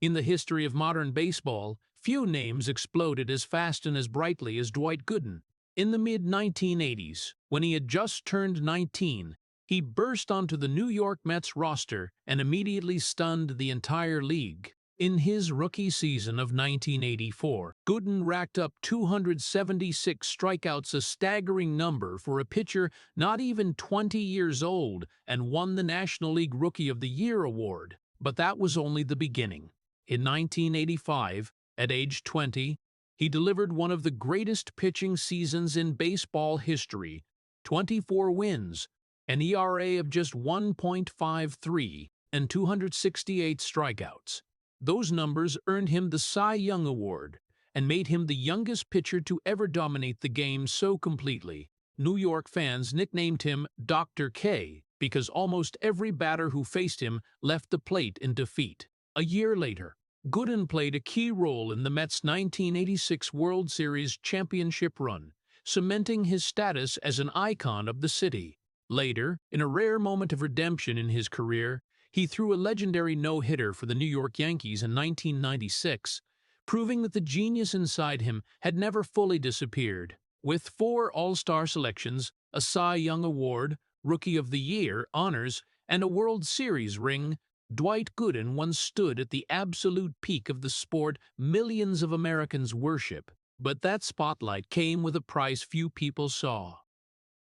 In the history of modern baseball, few names exploded as fast and as brightly as Dwight Gooden. In the mid-1980s, when he had just turned 19, he burst onto the New York Mets roster and immediately stunned the entire league. In his rookie season of 1984, Gooden racked up 276 strikeouts, a staggering number for a pitcher not even 20 years old, and won the National League Rookie of the Year award. But that was only the beginning. In 1985, at age 20, he delivered one of the greatest pitching seasons in baseball history: 24 wins, an ERA of just 1.53, and 268 strikeouts. Those numbers earned him the Cy Young Award and made him the youngest pitcher to ever dominate the game so completely. New York fans nicknamed him Dr. K because almost every batter who faced him left the plate in defeat. A year later, Gooden played a key role in the Mets' 1986 World Series championship run, cementing his status as an icon of the city. Later, in a rare moment of redemption in his career, he threw a legendary no-hitter for the New York Yankees in 1996, proving that the genius inside him had never fully disappeared. With 4 All-Star selections, a Cy Young Award, Rookie of the Year honors, and a World Series ring, Dwight Gooden once stood at the absolute peak of the sport millions of Americans worship. But that spotlight came with a price few people saw.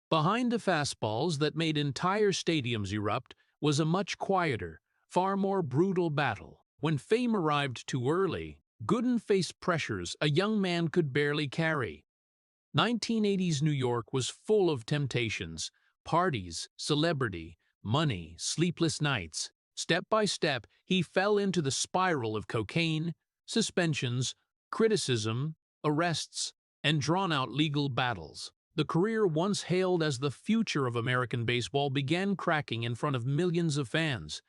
Behind the fastballs that made entire stadiums erupt was a much quieter, far more brutal battle. When fame arrived too early, Gooden faced pressures a young man could barely carry. 1980s New York was full of temptations: parties, celebrity, money, sleepless nights. Step by step, he fell into the spiral of cocaine, suspensions, criticism, arrests, and drawn-out legal battles. The career once hailed as the future of American baseball began cracking in front of millions of fans.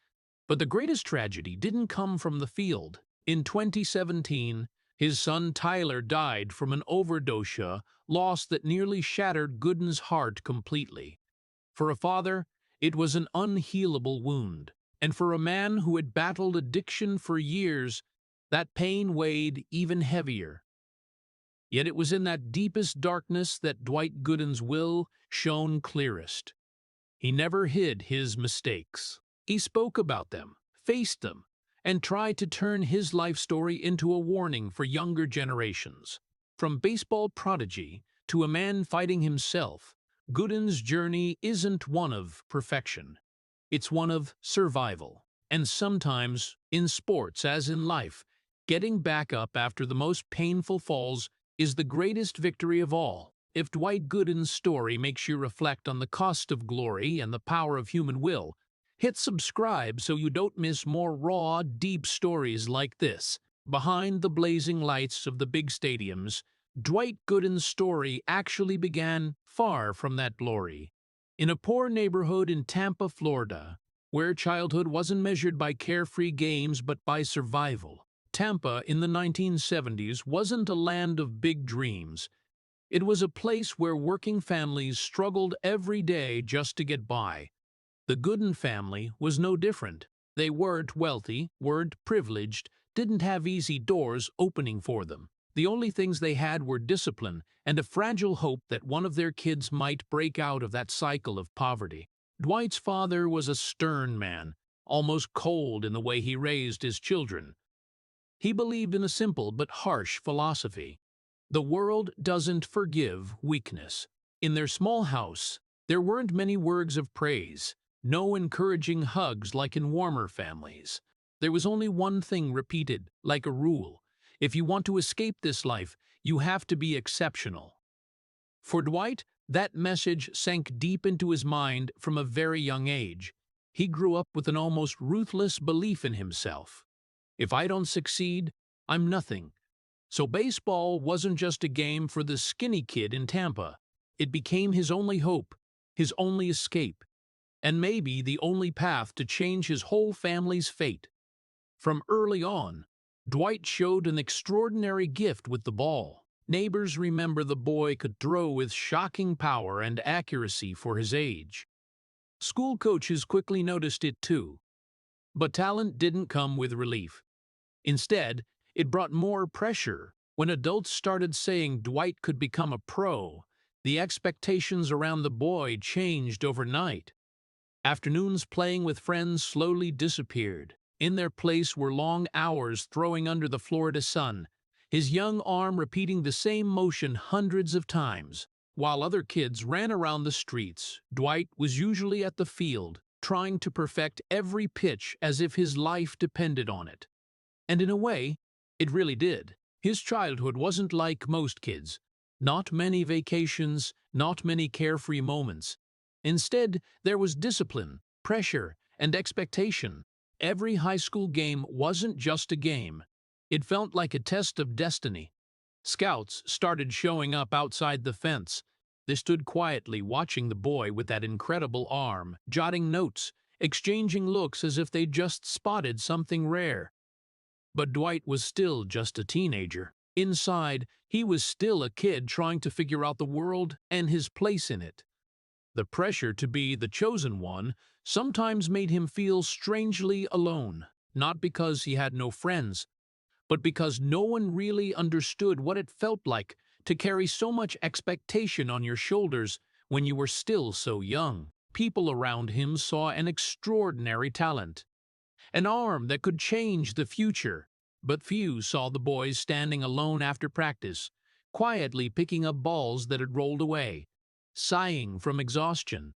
But the greatest tragedy didn't come from the field. In 2017, his son Tyler died from an overdose, a loss that nearly shattered Gooden's heart completely. For a father, it was an unhealable wound. And for a man who had battled addiction for years, that pain weighed even heavier. Yet it was in that deepest darkness that Dwight Gooden's will shone clearest. He never hid his mistakes. He spoke about them, faced them, and tried to turn his life story into a warning for younger generations. From baseball prodigy to a man fighting himself, Gooden's journey isn't one of perfection. It's one of survival. And sometimes, in sports as in life, getting back up after the most painful falls is the greatest victory of all. If Dwight Gooden's story makes you reflect on the cost of glory and the power of human will, hit subscribe so you don't miss more raw, deep stories like this. Behind the blazing lights of the big stadiums, Dwight Gooden's story actually began far from that glory. In a poor neighborhood in Tampa, Florida, where childhood wasn't measured by carefree games but by survival. Tampa in the 1970s wasn't a land of big dreams. It was a place where working families struggled every day just to get by. The Gooden family was no different. They weren't wealthy, weren't privileged, didn't have easy doors opening for them. The only things they had were discipline and a fragile hope that one of their kids might break out of that cycle of poverty. Dwight's father was a stern man, almost cold in the way he raised his children. He believed in a simple but harsh philosophy. The world doesn't forgive weakness. In their small house, there weren't many words of praise, no encouraging hugs like in warmer families. There was only one thing repeated, like a rule: if you want to escape this life, you have to be exceptional. For Dwight, that message sank deep into his mind from a very young age. He grew up with an almost ruthless belief in himself. If I don't succeed, I'm nothing. So baseball wasn't just a game for the skinny kid in Tampa. It became his only hope, his only escape, and maybe the only path to change his whole family's fate. From early on, Dwight showed an extraordinary gift with the ball. Neighbors remember the boy could throw with shocking power and accuracy for his age. School coaches quickly noticed it too. But talent didn't come with relief. Instead, it brought more pressure. When adults started saying Dwight could become a pro, the expectations around the boy changed overnight. Afternoons playing with friends slowly disappeared. In their place were long hours throwing under the Florida sun, his young arm repeating the same motion hundreds of times. While other kids ran around the streets, Dwight was usually at the field, trying to perfect every pitch as if his life depended on it. And in a way, it really did. His childhood wasn't like most kids. Not many vacations, not many carefree moments. Instead, there was discipline, pressure, and expectation. Every high school game wasn't just a game. It felt like a test of destiny. Scouts started showing up outside the fence. They stood quietly watching the boy with that incredible arm, jotting notes, exchanging looks as if they'd just spotted something rare. But Dwight was still just a teenager. Inside, he was still a kid trying to figure out the world and his place in it. The pressure to be the chosen one sometimes made him feel strangely alone, not because he had no friends, but because no one really understood what it felt like to carry so much expectation on your shoulders when you were still so young. People around him saw an extraordinary talent, an arm that could change the future, but few saw the boys standing alone after practice, quietly picking up balls that had rolled away, sighing from exhaustion,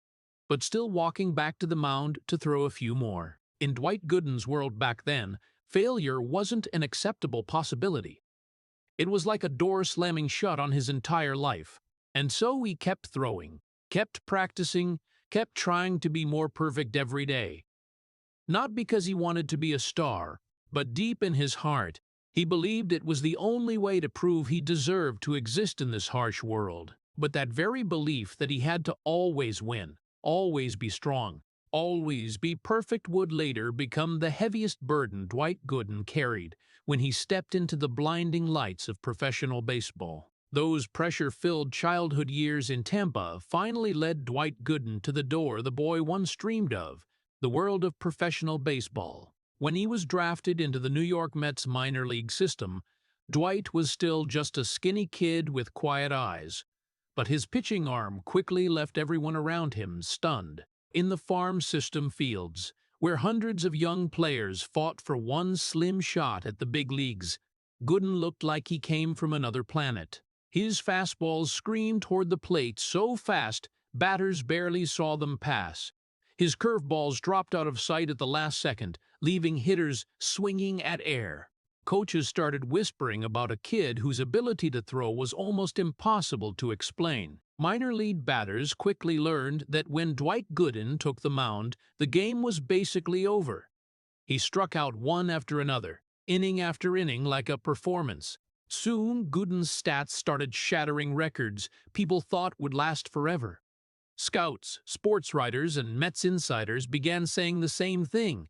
but still walking back to the mound to throw a few more. In Dwight Gooden's world back then, failure wasn't an acceptable possibility. It was like a door slamming shut on his entire life. And so he kept throwing, kept practicing, kept trying to be more perfect every day. Not because he wanted to be a star, but deep in his heart, he believed it was the only way to prove he deserved to exist in this harsh world. But that very belief that he had to always win, always be strong, always be perfect would later become the heaviest burden Dwight Gooden carried when he stepped into the blinding lights of professional baseball. Those pressure-filled childhood years in Tampa finally led Dwight Gooden to the door the boy once dreamed of, the world of professional baseball. When he was drafted into the New York Mets minor league system, Dwight was still just a skinny kid with quiet eyes. But his pitching arm quickly left everyone around him stunned. In the farm system fields, where hundreds of young players fought for one slim shot at the big leagues, Gooden looked like he came from another planet. His fastballs screamed toward the plate so fast, batters barely saw them pass. His curveballs dropped out of sight at the last second, leaving hitters swinging at air. Coaches started whispering about a kid whose ability to throw was almost impossible to explain. Minor league batters quickly learned that when Dwight Gooden took the mound, the game was basically over. He struck out one after another, inning after inning like a performance. Soon, Gooden's stats started shattering records people thought would last forever. Scouts, sports writers, and Mets insiders began saying the same thing.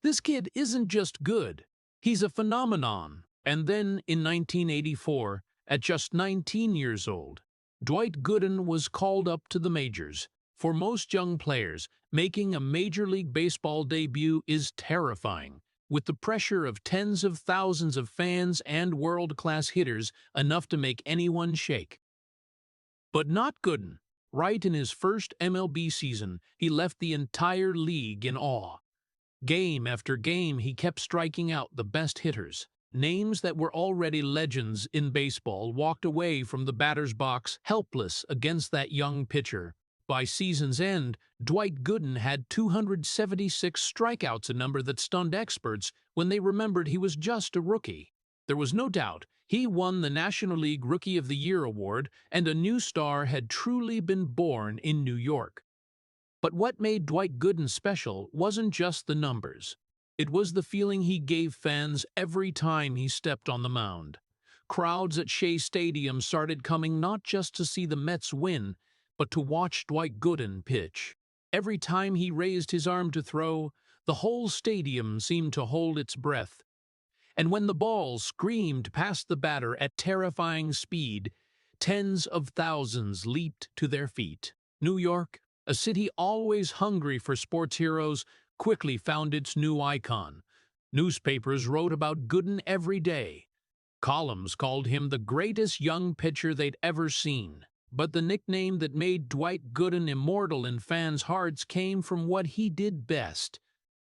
This kid isn't just good, he's a phenomenon. And then, in 1984, at just 19 years old, Dwight Gooden was called up to the majors. For most young players, making a Major League Baseball debut is terrifying, with the pressure of tens of thousands of fans and world-class hitters enough to make anyone shake. But not Gooden. Right in his first MLB season, he left the entire league in awe. Game after game, he kept striking out the best hitters. Names that were already legends in baseball walked away from the batter's box helpless against that young pitcher. By season's end, Dwight Gooden had 276 strikeouts, a number that stunned experts when they remembered he was just a rookie. There was no doubt he won the National League Rookie of the Year award, and a new star had truly been born in New York. But what made Dwight Gooden special wasn't just the numbers. It was the feeling he gave fans every time he stepped on the mound. Crowds at Shea Stadium started coming not just to see the Mets win, but to watch Dwight Gooden pitch. Every time he raised his arm to throw, the whole stadium seemed to hold its breath. And when the ball screamed past the batter at terrifying speed, tens of thousands leaped to their feet. New York, a city always hungry for sports heroes, quickly found its new icon. Newspapers wrote about Gooden every day. Columns called him the greatest young pitcher they'd ever seen. But the nickname that made Dwight Gooden immortal in fans' hearts came from what he did best: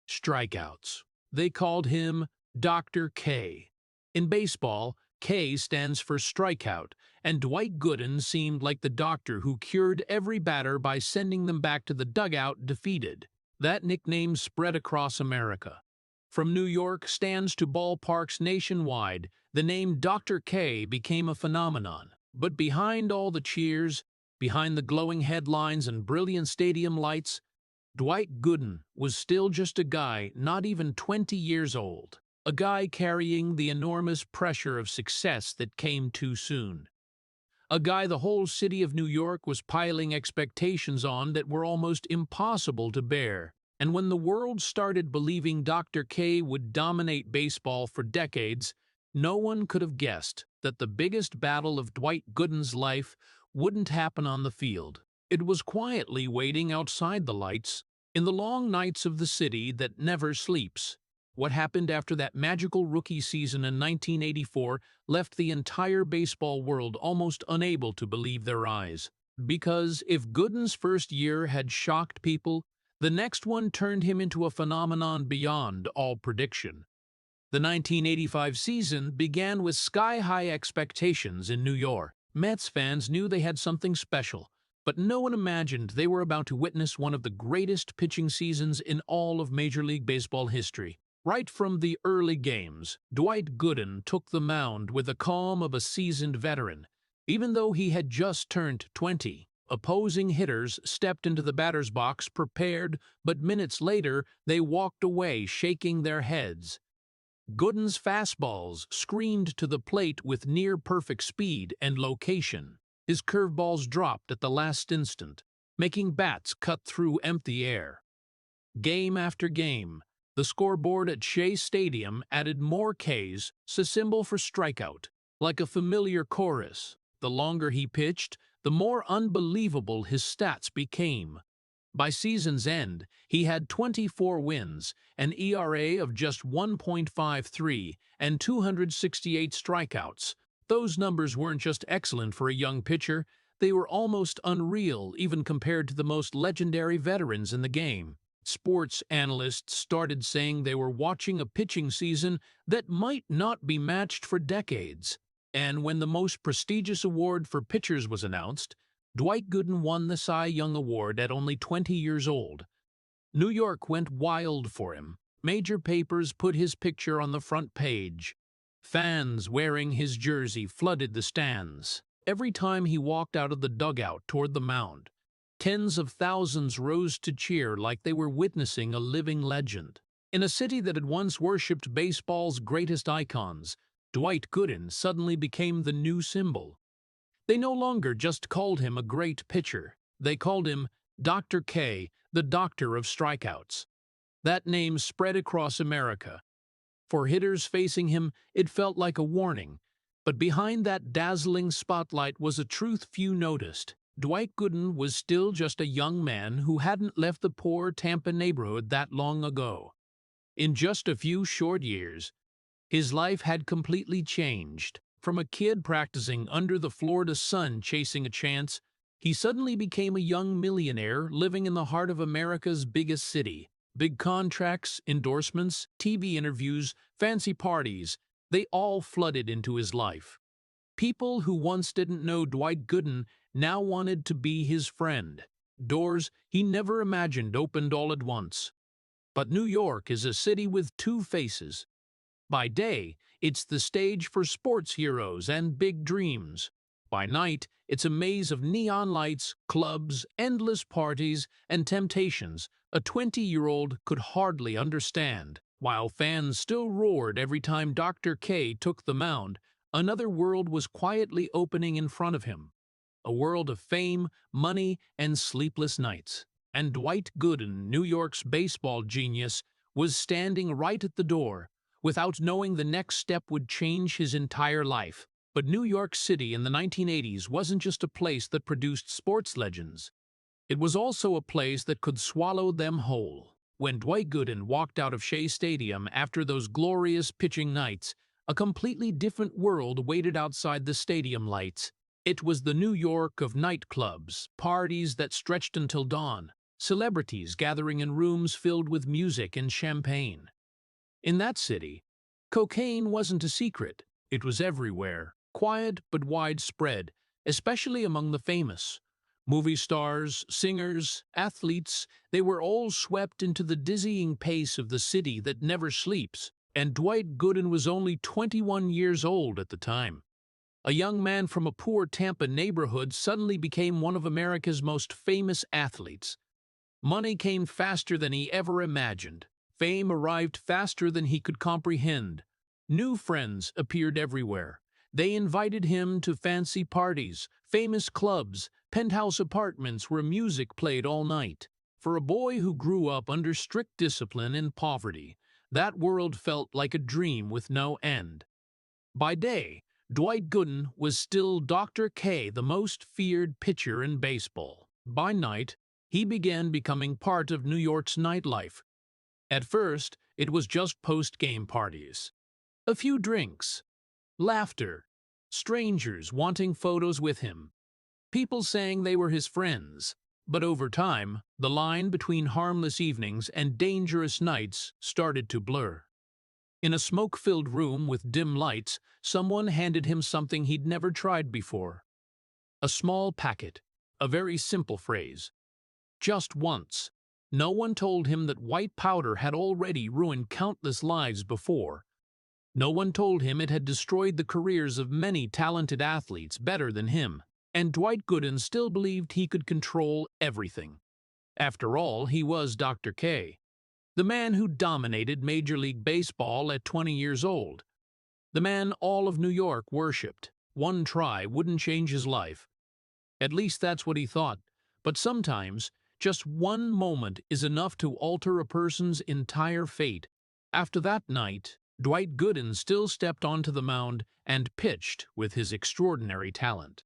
strikeouts. They called him Dr. K. In baseball, K stands for strikeout, and Dwight Gooden seemed like the doctor who cured every batter by sending them back to the dugout defeated. That nickname spread across America. From New York stands to ballparks nationwide, the name Dr. K became a phenomenon. But behind all the cheers, behind the glowing headlines and brilliant stadium lights, Dwight Gooden was still just a guy not even 20 years old. A guy carrying the enormous pressure of success that came too soon. A guy the whole city of New York was piling expectations on that were almost impossible to bear. And when the world started believing Dr. K would dominate baseball for decades, no one could have guessed that the biggest battle of Dwight Gooden's life wouldn't happen on the field. It was quietly waiting outside the lights, in the long nights of the city that never sleeps. What happened after that magical rookie season in 1984 left the entire baseball world almost unable to believe their eyes. Because if Gooden's first year had shocked people, the next one turned him into a phenomenon beyond all prediction. The 1985 season began with sky-high expectations in New York. Mets fans knew they had something special, but no one imagined they were about to witness one of the greatest pitching seasons in all of Major League Baseball history. Right from the early games, Dwight Gooden took the mound with the calm of a seasoned veteran. Even though he had just turned 20, opposing hitters stepped into the batter's box prepared, but minutes later they walked away shaking their heads. Gooden's fastballs screamed to the plate with near-perfect speed and location. His curveballs dropped at the last instant, making bats cut through empty air. Game after game, the scoreboard at Shea Stadium added more Ks, a symbol for strikeout, like a familiar chorus. The longer he pitched, the more unbelievable his stats became. By season's end, he had 24 wins, an ERA of just 1.53, and 268 strikeouts. Those numbers weren't just excellent for a young pitcher, they were almost unreal even compared to the most legendary veterans in the game. Sports analysts started saying they were watching a pitching season that might not be matched for decades. And when the most prestigious award for pitchers was announced, Dwight Gooden won the Cy Young Award at only 20 years old. New York went wild for him. Major papers put his picture on the front page. Fans wearing his jersey flooded the stands. Every time he walked out of the dugout toward the mound, tens of thousands rose to cheer like they were witnessing a living legend. In a city that had once worshipped baseball's greatest icons, Dwight Gooden suddenly became the new symbol. They no longer just called him a great pitcher. They called him Dr. K, the doctor of strikeouts. That name spread across America. For hitters facing him, it felt like a warning. But behind that dazzling spotlight was a truth few noticed. Dwight Gooden was still just a young man who hadn't left the poor Tampa neighborhood that long ago. In just a few short years, his life had completely changed. From a kid practicing under the Florida sun chasing a chance, he suddenly became a young millionaire living in the heart of America's biggest city. Big contracts, endorsements, TV interviews, fancy parties, they all flooded into his life. People who once didn't know Dwight Gooden now wanted to be his friend. Doors he never imagined opened all at once. But New York is a city with two faces. By day, it's the stage for sports heroes and big dreams. By night, it's a maze of neon lights, clubs, endless parties, and temptations a 20-year-old could hardly understand. While fans still roared every time Dr. K took the mound, another world was quietly opening in front of him. A world of fame, money, and sleepless nights. And Dwight Gooden, New York's baseball genius, was standing right at the door, without knowing the next step would change his entire life. But New York City in the 1980s wasn't just a place that produced sports legends. It was also a place that could swallow them whole. When Dwight Gooden walked out of Shea Stadium after those glorious pitching nights, a completely different world waited outside the stadium lights. It was the New York of nightclubs, parties that stretched until dawn, celebrities gathering in rooms filled with music and champagne. In that city, cocaine wasn't a secret. It was everywhere, quiet but widespread, especially among the famous. Movie stars, singers, athletes, they were all swept into the dizzying pace of the city that never sleeps, and Dwight Gooden was only 21 years old at the time. A young man from a poor Tampa neighborhood suddenly became one of America's most famous athletes. Money came faster than he ever imagined. Fame arrived faster than he could comprehend. New friends appeared everywhere. They invited him to fancy parties, famous clubs, penthouse apartments where music played all night. For a boy who grew up under strict discipline and poverty, that world felt like a dream with no end. By day, Dwight Gooden was still Dr. K, the most feared pitcher in baseball. By night, he began becoming part of New York's nightlife. At first, it was just post-game parties. A few drinks, laughter, strangers wanting photos with him, people saying they were his friends. But over time, the line between harmless evenings and dangerous nights started to blur. In a smoke-filled room with dim lights, someone handed him something he'd never tried before. A small packet, a very simple phrase. Just once. No one told him that white powder had already ruined countless lives before. No one told him it had destroyed the careers of many talented athletes better than him. And Dwight Gooden still believed he could control everything. After all, he was Dr. K, the man who dominated Major League Baseball at 20 years old. The man all of New York worshipped. One try wouldn't change his life. At least that's what he thought. But sometimes, just one moment is enough to alter a person's entire fate. After that night, Dwight Gooden still stepped onto the mound and pitched with his extraordinary talent.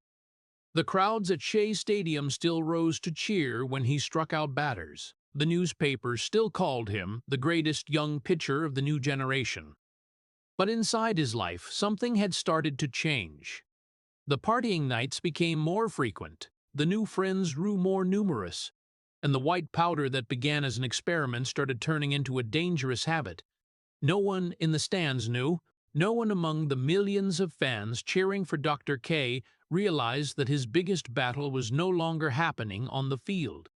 The crowds at Shea Stadium still rose to cheer when he struck out batters. The newspapers still called him the greatest young pitcher of the new generation. But inside his life, something had started to change. The partying nights became more frequent, the new friends grew more numerous, and the white powder that began as an experiment started turning into a dangerous habit. No one in the stands knew. No one among the millions of fans cheering for Dr. K realized that his biggest battle was no longer happening on the field.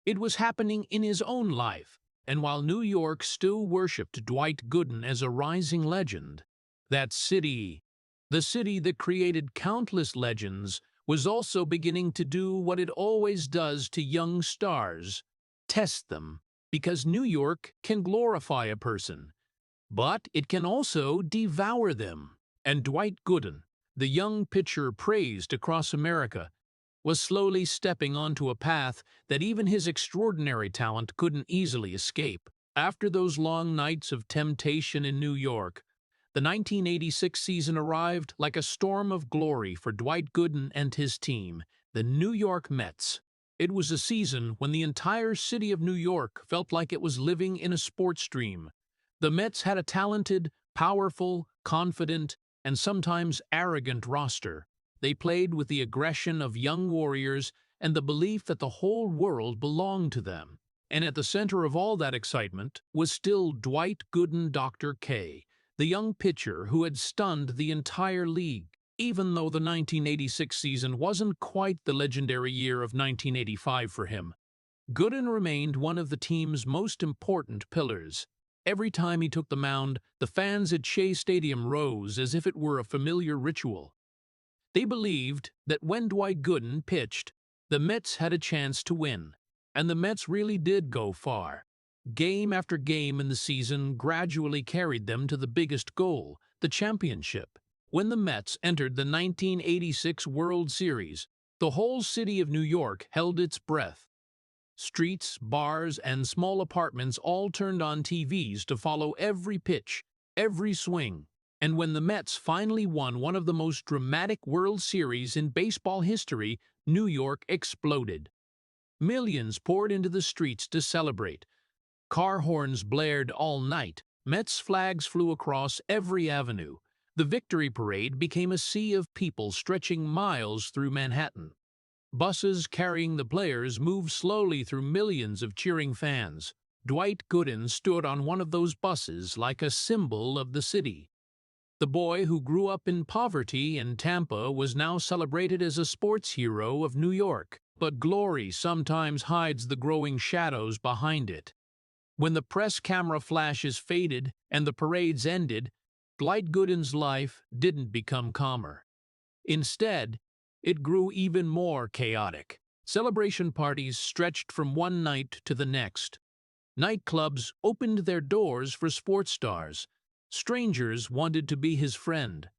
It was happening in his own life, and while New York still worshipped Dwight Gooden as a rising legend, that city, the city that created countless legends, was also beginning to do what it always does to young stars: test them. Because New York can glorify a person, but it can also devour them. And Dwight Gooden, the young pitcher praised across America, was slowly stepping onto a path that even his extraordinary talent couldn't easily escape. After those long nights of temptation in New York, the 1986 season arrived like a storm of glory for Dwight Gooden and his team, the New York Mets. It was a season when the entire city of New York felt like it was living in a sports dream. The Mets had a talented, powerful, confident, and sometimes arrogant roster. They played with the aggression of young warriors and the belief that the whole world belonged to them. And at the center of all that excitement was still Dwight Gooden, Dr. K, the young pitcher who had stunned the entire league. Even though the 1986 season wasn't quite the legendary year of 1985 for him, Gooden remained one of the team's most important pillars. Every time he took the mound, the fans at Shea Stadium rose as if it were a familiar ritual. They believed that when Dwight Gooden pitched, the Mets had a chance to win, and the Mets really did go far. Game after game in the season gradually carried them to the biggest goal, the championship. When the Mets entered the 1986 World Series, the whole city of New York held its breath. Streets, bars, and small apartments all turned on TVs to follow every pitch, every swing. And when the Mets finally won one of the most dramatic World Series in baseball history, New York exploded. Millions poured into the streets to celebrate. Car horns blared all night. Mets flags flew across every avenue. The victory parade became a sea of people stretching miles through Manhattan. Buses carrying the players moved slowly through millions of cheering fans. Dwight Gooden stood on one of those buses like a symbol of the city. The boy who grew up in poverty in Tampa was now celebrated as a sports hero of New York. But glory sometimes hides the growing shadows behind it. When the press camera flashes faded and the parades ended, Dwight Gooden's life didn't become calmer. Instead, it grew even more chaotic. Celebration parties stretched from one night to the next. Nightclubs opened their doors for sports stars. Strangers wanted to be his friend.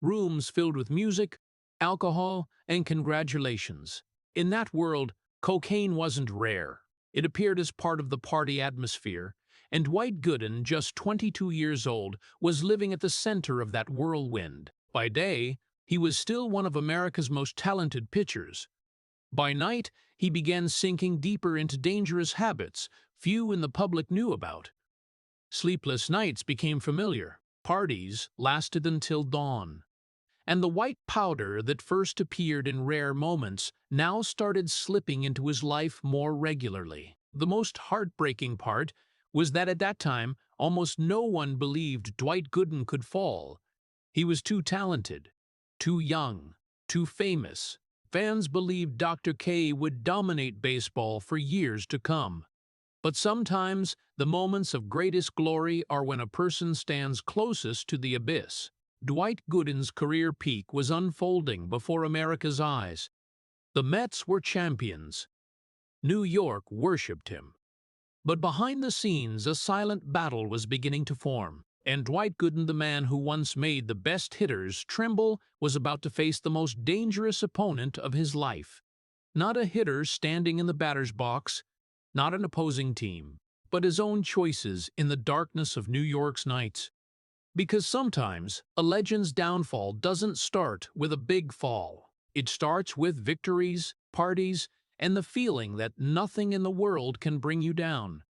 Rooms filled with music, alcohol, and congratulations. In that world, cocaine wasn't rare. It appeared as part of the party atmosphere, and Dwight Gooden, just 22 years old, was living at the center of that whirlwind. By day, he was still one of America's most talented pitchers. By night, he began sinking deeper into dangerous habits few in the public knew about. Sleepless nights became familiar. Parties lasted until dawn. And the white powder that first appeared in rare moments now started slipping into his life more regularly. The most heartbreaking part was that at that time, almost no one believed Dwight Gooden could fall. He was too talented, too young, too famous. Fans believed Dr. K would dominate baseball for years to come. But sometimes, the moments of greatest glory are when a person stands closest to the abyss. Dwight Gooden's career peak was unfolding before America's eyes. The Mets were champions. New York worshipped him. But behind the scenes, a silent battle was beginning to form, and Dwight Gooden, the man who once made the best hitters tremble, was about to face the most dangerous opponent of his life. Not a hitter standing in the batter's box, not an opposing team, but his own choices in the darkness of New York's nights. Because sometimes, a legend's downfall doesn't start with a big fall. It starts with victories, parties, and the feeling that nothing in the world can bring you down.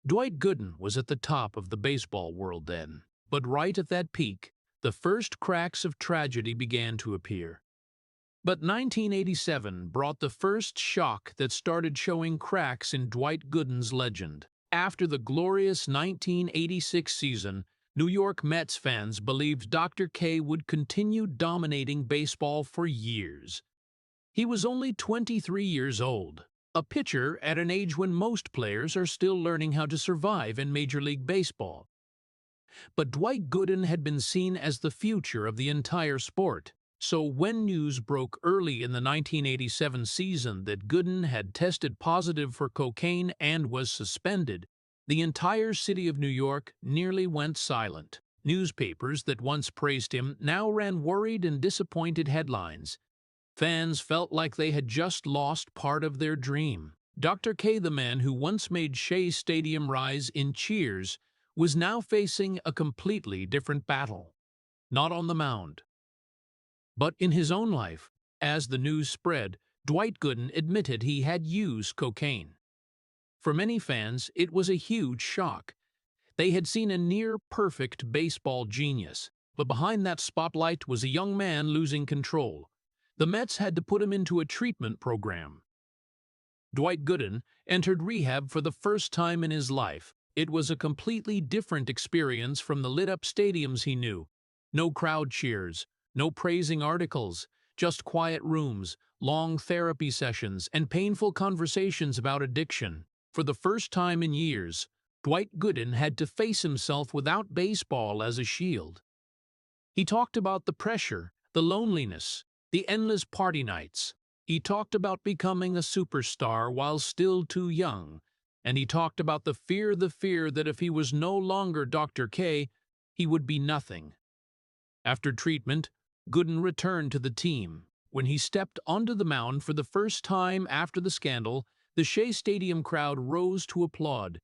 Dwight Gooden was at the top of the baseball world then, but right at that peak, the first cracks of tragedy began to appear. But 1987 brought the first shock that started showing cracks in Dwight Gooden's legend. After the glorious 1986 season, New York Mets fans believed Dr. K would continue dominating baseball for years. He was only 23 years old, a pitcher at an age when most players are still learning how to survive in Major League Baseball. But Dwight Gooden had been seen as the future of the entire sport. So when news broke early in the 1987 season that Gooden had tested positive for cocaine and was suspended, the entire city of New York nearly went silent. Newspapers that once praised him now ran worried and disappointed headlines. Fans felt like they had just lost part of their dream. Dr. K, the man who once made Shea Stadium rise in cheers, was now facing a completely different battle. Not on the mound, but in his own life. As the news spread, Dwight Gooden admitted he had used cocaine. For many fans, it was a huge shock. They had seen a near-perfect baseball genius, but behind that spotlight was a young man losing control. The Mets had to put him into a treatment program. Dwight Gooden entered rehab for the first time in his life. It was a completely different experience from the lit-up stadiums he knew. No crowd cheers, no praising articles, just quiet rooms, long therapy sessions, and painful conversations about addiction. For the first time in years, Dwight Gooden had to face himself without baseball as a shield. He talked about the pressure, the loneliness, the endless party nights. He talked about becoming a superstar while still too young. And he talked about the fear that if he was no longer Dr. K, he would be nothing. After treatment, Gooden returned to the team. When he stepped onto the mound for the first time after the scandal, the Shea Stadium crowd rose to applaud.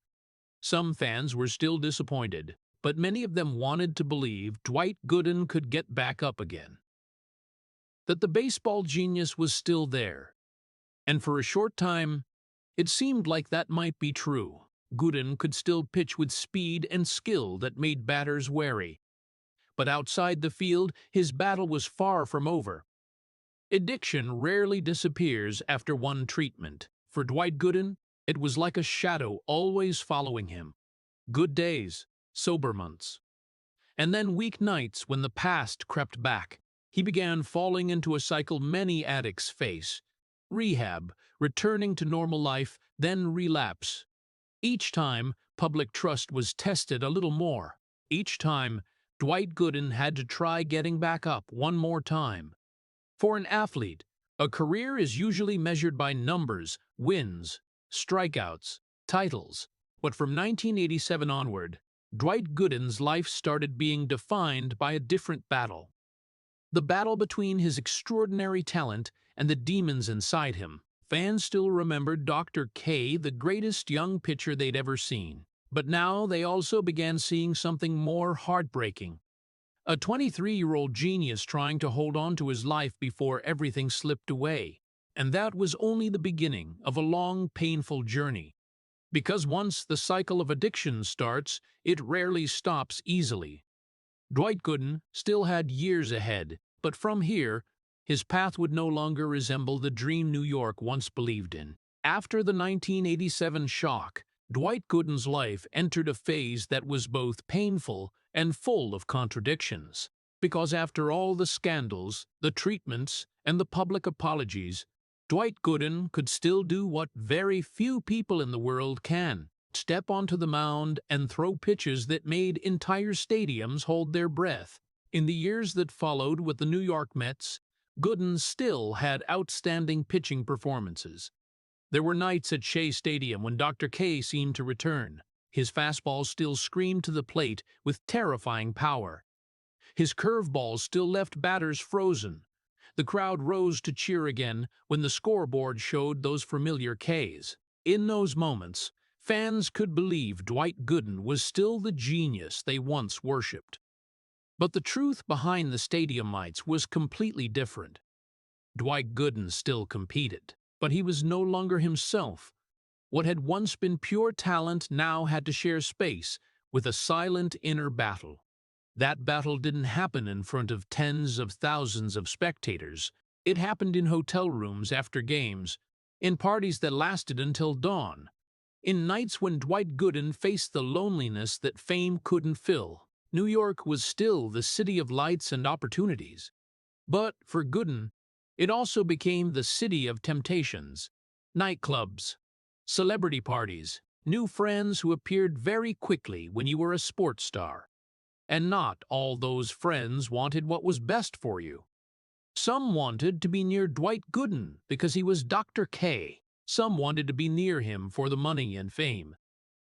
Some fans were still disappointed, but many of them wanted to believe Dwight Gooden could get back up again. That the baseball genius was still there. And for a short time, it seemed like that might be true. Gooden could still pitch with speed and skill that made batters wary. But outside the field, his battle was far from over. Addiction rarely disappears after one treatment. For Dwight Gooden, it was like a shadow always following him. Good days, sober months, and then weak nights when the past crept back. He began falling into a cycle many addicts face. Rehab, returning to normal life, then relapse. Each time, public trust was tested a little more. Each time, Dwight Gooden had to try getting back up one more time. For an athlete, a career is usually measured by numbers, wins, strikeouts, titles. But from 1987 onward, Dwight Gooden's life started being defined by a different battle. The battle between his extraordinary talent and the demons inside him. Fans still remembered Dr. K, the greatest young pitcher they'd ever seen. But now they also began seeing something more heartbreaking. A 23-year-old genius trying to hold on to his life before everything slipped away. And that was only the beginning of a long, painful journey. Because once the cycle of addiction starts, it rarely stops easily. Dwight Gooden still had years ahead, but from here, his path would no longer resemble the dream New York once believed in. After the 1987 shock, Dwight Gooden's life entered a phase that was both painful and full of contradictions. Because after all the scandals, the treatments, and the public apologies, Dwight Gooden could still do what very few people in the world can: step onto the mound and throw pitches that made entire stadiums hold their breath. In the years that followed with the New York Mets, Gooden still had outstanding pitching performances. There were nights at Shea Stadium when Dr. K seemed to return. His fastball still screamed to the plate with terrifying power. His curveball still left batters frozen. The crowd rose to cheer again when the scoreboard showed those familiar Ks. In those moments, fans could believe Dwight Gooden was still the genius they once worshipped. But the truth behind the stadium lights was completely different. Dwight Gooden still competed, but he was no longer himself. What had once been pure talent now had to share space with a silent inner battle. That battle didn't happen in front of tens of thousands of spectators. It happened in hotel rooms after games, in parties that lasted until dawn, in nights when Dwight Gooden faced the loneliness that fame couldn't fill. New York was still the city of lights and opportunities. But for Gooden, it also became the city of temptations. Nightclubs, celebrity parties, new friends who appeared very quickly when you were a sports star. And not all those friends wanted what was best for you. Some wanted to be near Dwight Gooden because he was Dr. K. Some wanted to be near him for the money and fame.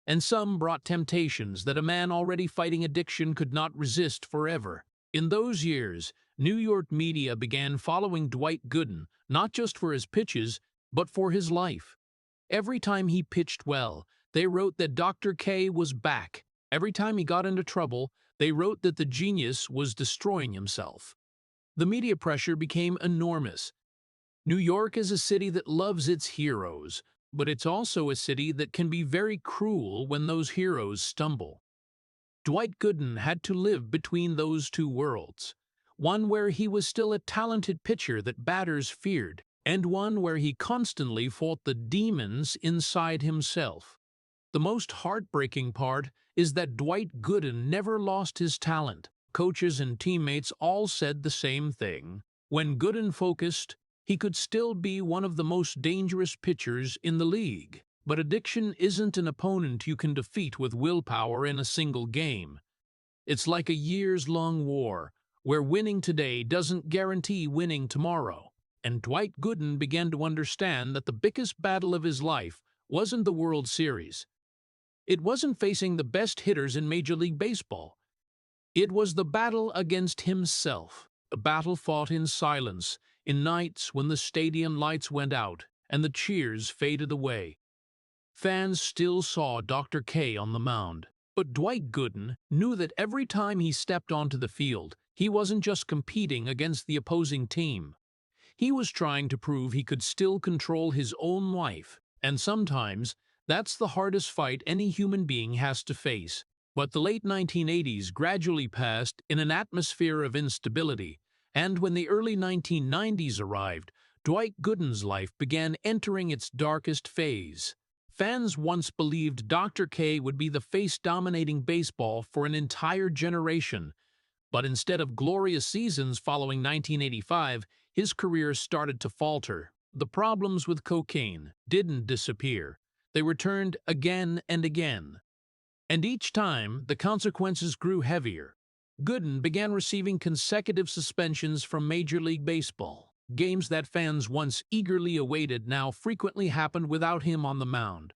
And some brought temptations that a man already fighting addiction could not resist forever. In those years, New York media began following Dwight Gooden not just for his pitches, but for his life. Every time he pitched well, they wrote that Dr. K was back. Every time he got into trouble, they wrote that the genius was destroying himself. The media pressure became enormous. New York is a city that loves its heroes, but it's also a city that can be very cruel when those heroes stumble. Dwight Gooden had to live between those two worlds, one where he was still a talented pitcher that batters feared, and one where he constantly fought the demons inside himself. The most heartbreaking part is that Dwight Gooden never lost his talent. Coaches and teammates all said the same thing. When Gooden focused, he could still be one of the most dangerous pitchers in the league. But addiction isn't an opponent you can defeat with willpower in a single game. It's like a years-long war, where winning today doesn't guarantee winning tomorrow. And Dwight Gooden began to understand that the biggest battle of his life wasn't the World Series. It wasn't facing the best hitters in Major League Baseball. It was the battle against himself, a battle fought in silence, in nights when the stadium lights went out and the cheers faded away. Fans still saw Dr. K on the mound, but Dwight Gooden knew that every time he stepped onto the field, he wasn't just competing against the opposing team. He was trying to prove he could still control his own life, and sometimes That's the hardest fight any human being has to face. But the late 1980s gradually passed in an atmosphere of instability, and when the early 1990s arrived, Dwight Gooden's life began entering its darkest phase. Fans once believed Dr. K would be the face dominating baseball for an entire generation, but instead of glorious seasons following 1985, his career started to falter. The problems with cocaine didn't disappear. They returned again and again. And each time, the consequences grew heavier. Gooden began receiving consecutive suspensions from Major League Baseball. Games that fans once eagerly awaited now frequently happened without him on the mound.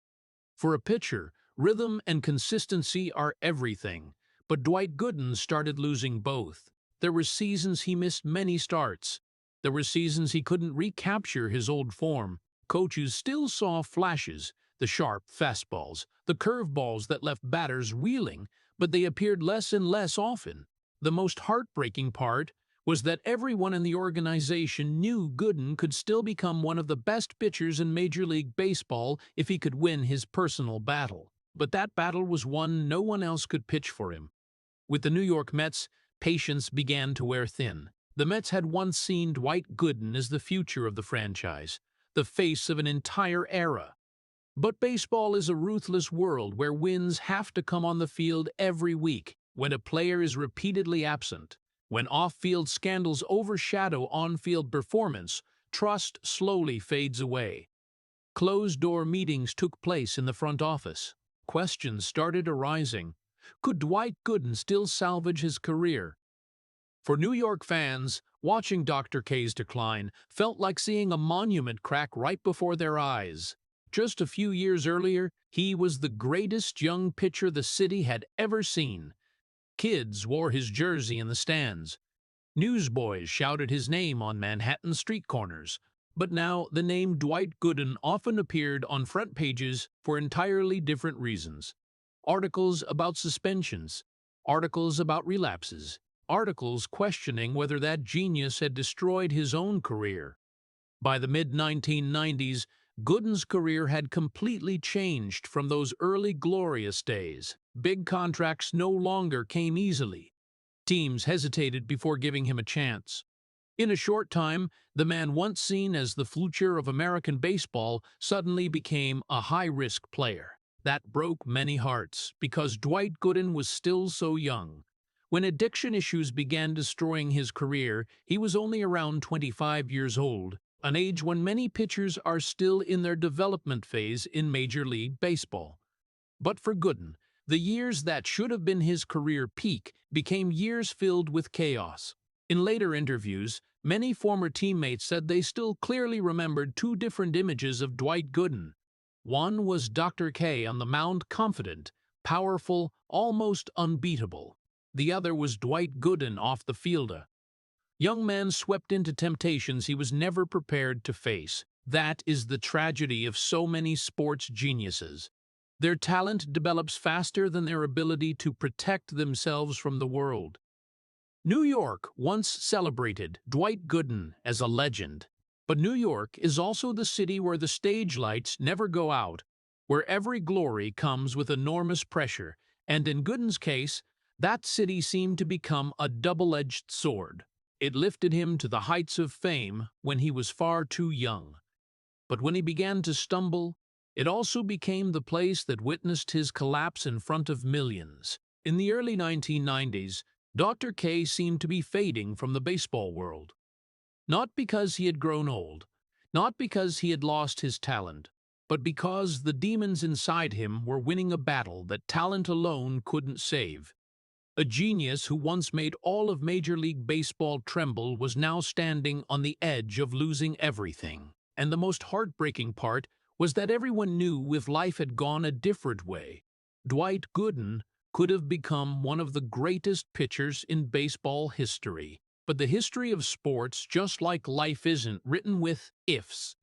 For a pitcher, rhythm and consistency are everything. But Dwight Gooden started losing both. There were seasons he missed many starts. There were seasons he couldn't recapture his old form. Coaches still saw flashes, the sharp fastballs, the curveballs that left batters reeling, but they appeared less and less often. The most heartbreaking part was that everyone in the organization knew Gooden could still become one of the best pitchers in Major League Baseball if he could win his personal battle. But that battle was one no one else could pitch for him. With the New York Mets, patience began to wear thin. The Mets had once seen Dwight Gooden as the future of the franchise, the face of an entire era. But baseball is a ruthless world where wins have to come on the field every week. When a player is repeatedly absent, when off-field scandals overshadow on-field performance, trust slowly fades away. Closed-door meetings took place in the front office. Questions started arising. Could Dwight Gooden still salvage his career? For New York fans, watching Dr. K's decline felt like seeing a monument crack right before their eyes. Just a few years earlier, he was the greatest young pitcher the city had ever seen. Kids wore his jersey in the stands. Newsboys shouted his name on Manhattan street corners. But now, the name Dwight Gooden often appeared on front pages for entirely different reasons. Articles about suspensions, articles about relapses, articles questioning whether that genius had destroyed his own career. By the mid-1990s, Gooden's career had completely changed from those early glorious days. Big contracts no longer came easily. Teams hesitated before giving him a chance. In a short time, the man once seen as the future of American baseball suddenly became a high-risk player. That broke many hearts, because Dwight Gooden was still so young. When addiction issues began destroying his career, he was only around 25 years old, an age when many pitchers are still in their development phase in Major League Baseball. But for Gooden, the years that should have been his career peak became years filled with chaos. In later interviews, many former teammates said they still clearly remembered two different images of Dwight Gooden. One was Dr. K on the mound, confident, powerful, almost unbeatable. The other was Dwight Gooden off the field, a young man swept into temptations he was never prepared to face. That is the tragedy of so many sports geniuses. Their talent develops faster than their ability to protect themselves from the world. New York once celebrated Dwight Gooden as a legend. But New York is also the city where the stage lights never go out, where every glory comes with enormous pressure, and in Gooden's case, that city seemed to become a double-edged sword. It lifted him to the heights of fame when he was far too young. But when he began to stumble, it also became the place that witnessed his collapse in front of millions. In the early 1990s, Dr. K seemed to be fading from the baseball world. Not because he had grown old, not because he had lost his talent, but because the demons inside him were winning a battle that talent alone couldn't save. A genius who once made all of Major League Baseball tremble was now standing on the edge of losing everything. And the most heartbreaking part was that everyone knew if life had gone a different way, Dwight Gooden could have become one of the greatest pitchers in baseball history. But the history of sports, just like life, isn't written with ifs.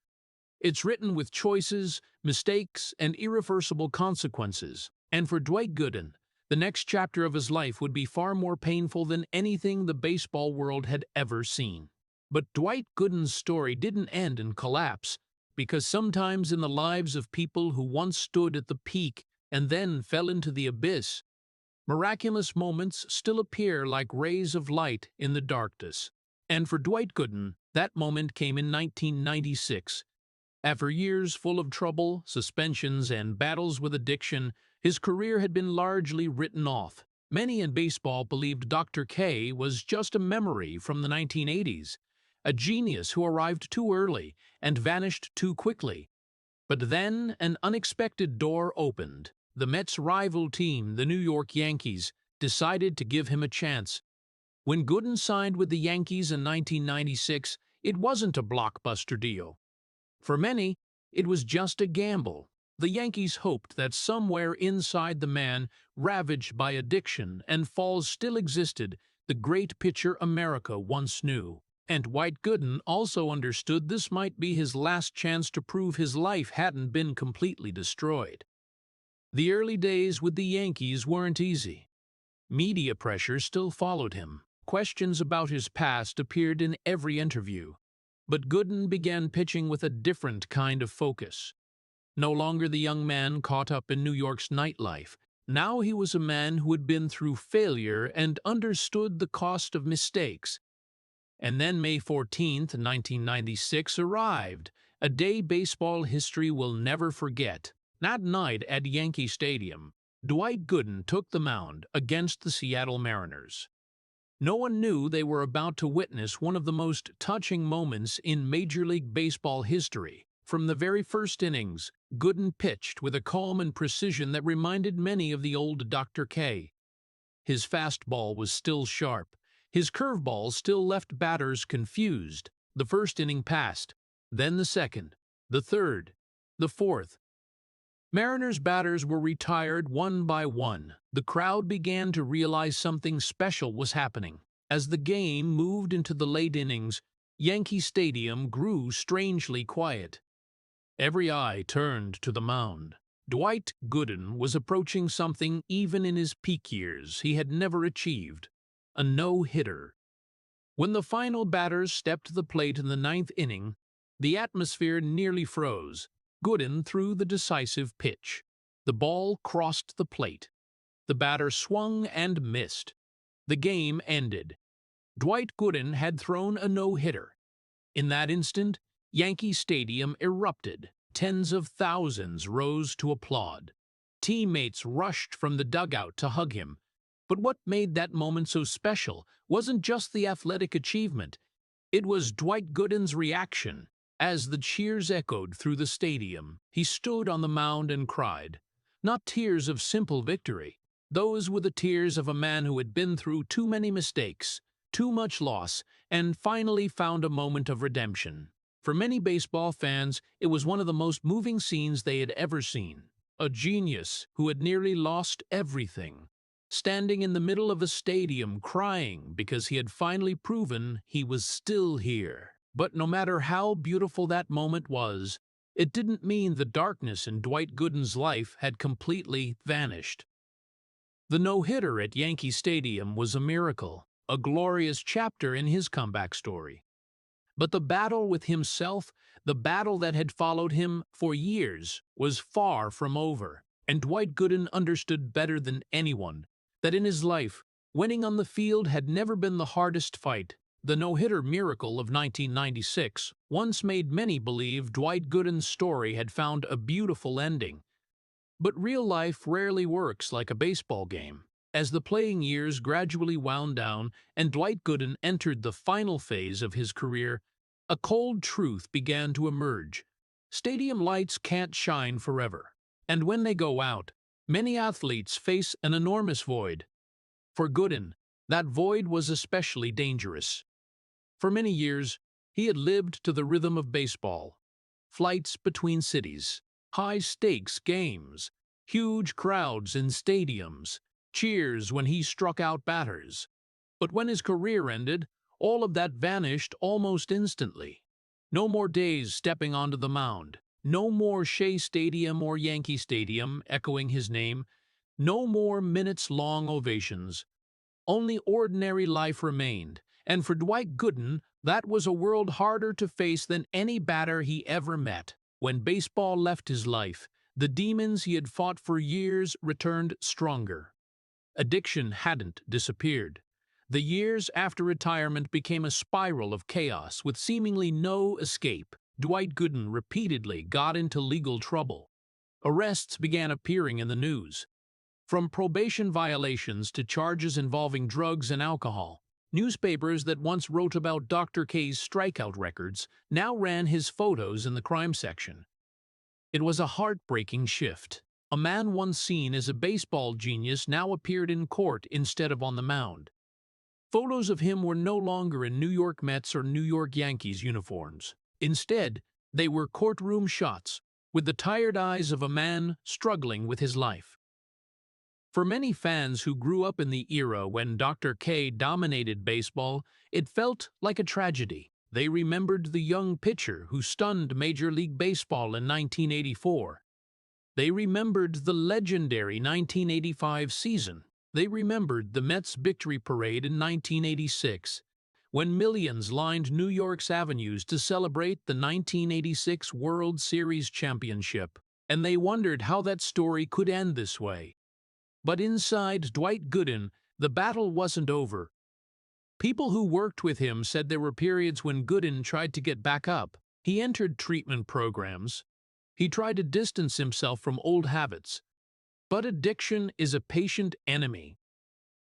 It's written with choices, mistakes, and irreversible consequences. And for Dwight Gooden, the next chapter of his life would be far more painful than anything the baseball world had ever seen. But Dwight Gooden's story didn't end in collapse, because sometimes in the lives of people who once stood at the peak and then fell into the abyss, miraculous moments still appear like rays of light in the darkness. And for Dwight Gooden, that moment came in 1996. After years full of trouble, suspensions, and battles with addiction, his career had been largely written off. Many in baseball believed Dr. K was just a memory from the 1980s, a genius who arrived too early and vanished too quickly. But then an unexpected door opened. The Mets' rival team, the New York Yankees, decided to give him a chance. When Gooden signed with the Yankees in 1996, it wasn't a blockbuster deal. For many, it was just a gamble. The Yankees hoped that somewhere inside the man, ravaged by addiction and falls, still existed the great pitcher America once knew. And Dwight Gooden also understood this might be his last chance to prove his life hadn't been completely destroyed. The early days with the Yankees weren't easy. Media pressure still followed him. Questions about his past appeared in every interview. But Gooden began pitching with a different kind of focus. No longer the young man caught up in New York's nightlife. Now he was a man who had been through failure and understood the cost of mistakes. And then May 14th, 1996 arrived, a day baseball history will never forget. That night at Yankee Stadium, Dwight Gooden took the mound against the Seattle Mariners. No one knew they were about to witness one of the most touching moments in Major League Baseball history. From the very first innings, Gooden pitched with a calm and precision that reminded many of the old Dr. K. His fastball was still sharp. His curveball still left batters confused. The first inning passed, then the second, the third, the fourth. Mariners batters were retired one by one. The crowd began to realize something special was happening. As the game moved into the late innings, Yankee Stadium grew strangely quiet. Every eye turned to the mound. Dwight Gooden was approaching something even in his peak years he had never achieved: a no-hitter. When the final batters stepped to the plate in the ninth inning, the atmosphere nearly froze. Gooden threw the decisive pitch. The ball crossed the plate. The batter swung and missed. The game ended. Dwight Gooden had thrown a no-hitter. In that instant, Yankee Stadium erupted. Tens of thousands rose to applaud. Teammates rushed from the dugout to hug him. But what made that moment so special wasn't just the athletic achievement. It was Dwight Gooden's reaction. As the cheers echoed through the stadium, he stood on the mound and cried. Not tears of simple victory. Those were the tears of a man who had been through too many mistakes, too much loss, and finally found a moment of redemption. For many baseball fans, it was one of the most moving scenes they had ever seen. A genius who had nearly lost everything, standing in the middle of a stadium crying because he had finally proven he was still here. But no matter how beautiful that moment was, it didn't mean the darkness in Dwight Gooden's life had completely vanished. The no-hitter at Yankee Stadium was a miracle, a glorious chapter in his comeback story. But the battle with himself, the battle that had followed him for years, was far from over. And Dwight Gooden understood better than anyone that in his life, winning on the field had never been the hardest fight. The no-hitter miracle of 1996 once made many believe Dwight Gooden's story had found a beautiful ending. But real life rarely works like a baseball game. As the playing years gradually wound down and Dwight Gooden entered the final phase of his career, a cold truth began to emerge. Stadium lights can't shine forever, and when they go out, many athletes face an enormous void. For Gooden, that void was especially dangerous. For many years, he had lived to the rhythm of baseball. Flights between cities, high-stakes games, huge crowds in stadiums, cheers when he struck out batters. But when his career ended, all of that vanished almost instantly. No more days stepping onto the mound. No more Shea Stadium or Yankee Stadium echoing his name. No more minutes-long ovations. Only ordinary life remained. And for Dwight Gooden, that was a world harder to face than any batter he ever met. When baseball left his life, the demons he had fought for years returned stronger. Addiction hadn't disappeared. The years after retirement became a spiral of chaos with seemingly no escape. Dwight Gooden repeatedly got into legal trouble. Arrests began appearing in the news. From probation violations to charges involving drugs and alcohol, newspapers that once wrote about Dr. K's strikeout records now ran his photos in the crime section. It was a heartbreaking shift. A man once seen as a baseball genius now appeared in court instead of on the mound. Photos of him were no longer in New York Mets or New York Yankees uniforms. Instead, they were courtroom shots, with the tired eyes of a man struggling with his life. For many fans who grew up in the era when Dr. K dominated baseball, it felt like a tragedy. They remembered the young pitcher who stunned Major League Baseball in 1984. They remembered the legendary 1985 season. They remembered the Mets' victory parade in 1986, when millions lined New York's avenues to celebrate the 1986 World Series championship, and they wondered how that story could end this way. But inside Dwight Gooden, the battle wasn't over. People who worked with him said there were periods when Gooden tried to get back up. He entered treatment programs. He tried to distance himself from old habits. But addiction is a patient enemy.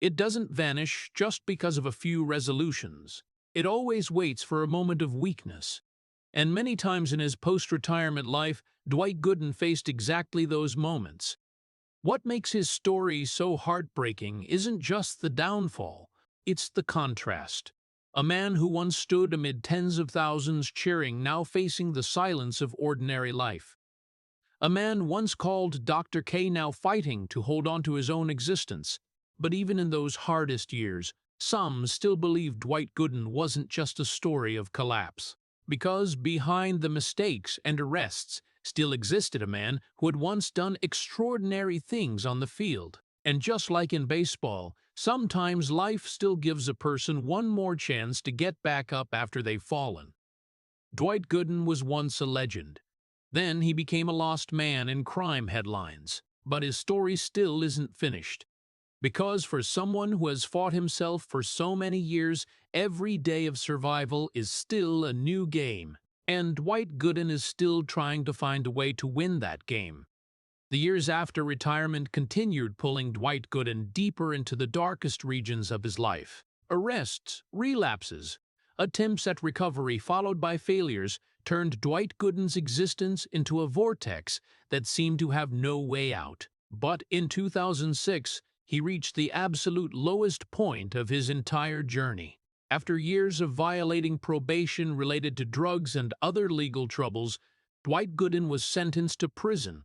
It doesn't vanish just because of a few resolutions. It always waits for a moment of weakness. And many times in his post-retirement life, Dwight Gooden faced exactly those moments. What makes his story so heartbreaking isn't just the downfall, it's the contrast. A man who once stood amid tens of thousands cheering now facing the silence of ordinary life. A man once called Dr. K now fighting to hold on to his own existence. But even in those hardest years, some still believe Dwight Gooden wasn't just a story of collapse. Because behind the mistakes and arrests still existed a man who had once done extraordinary things on the field. And just like in baseball, sometimes life still gives a person one more chance to get back up after they've fallen. Dwight Gooden was once a legend. Then he became a lost man in crime headlines. But his story still isn't finished. Because for someone who has fought himself for so many years, every day of survival is still a new game. And Dwight Gooden is still trying to find a way to win that game. The years after retirement continued pulling Dwight Gooden deeper into the darkest regions of his life. Arrests, relapses, attempts at recovery followed by failures turned Dwight Gooden's existence into a vortex that seemed to have no way out. But in 2006, he reached the absolute lowest point of his entire journey. After years of violating probation related to drugs and other legal troubles, Dwight Gooden was sentenced to prison.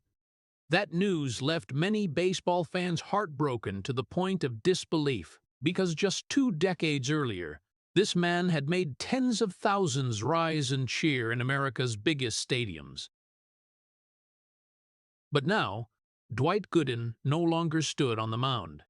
That news left many baseball fans heartbroken to the point of disbelief, because just 2 decades earlier, this man had made tens of thousands rise and cheer in America's biggest stadiums. But now, Dwight Gooden no longer stood on the mound.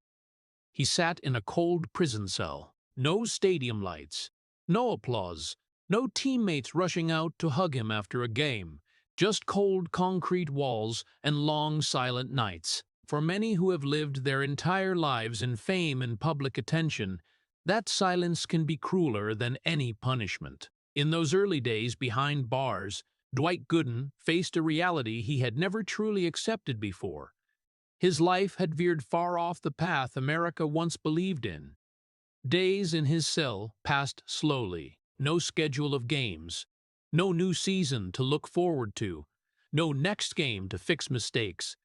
He sat in a cold prison cell. No stadium lights, no applause, no teammates rushing out to hug him after a game. Just cold concrete walls and long silent nights. For many who have lived their entire lives in fame and public attention, that silence can be crueler than any punishment. In those early days behind bars, Dwight Gooden faced a reality he had never truly accepted before. His life had veered far off the path America once believed in. Days in his cell passed slowly. No schedule of games. No new season to look forward to. No next game to fix mistakes.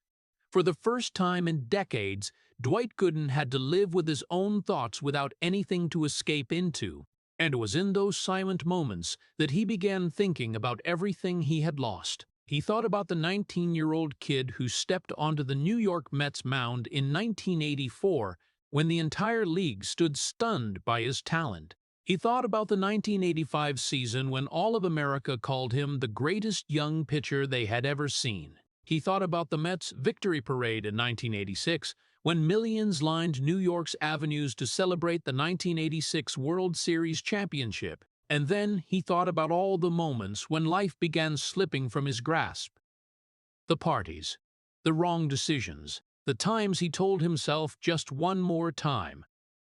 For the first time in decades, Dwight Gooden had to live with his own thoughts without anything to escape into. And it was in those silent moments that he began thinking about everything he had lost. He thought about the 19-year-old kid who stepped onto the New York Mets mound in 1984 when the entire league stood stunned by his talent. He thought about the 1985 season when all of America called him the greatest young pitcher they had ever seen. He thought about the Mets' victory parade in 1986 when millions lined New York's avenues to celebrate the 1986 World Series championship. And then he thought about all the moments when life began slipping from his grasp. The parties, the wrong decisions, the times he told himself just one more time.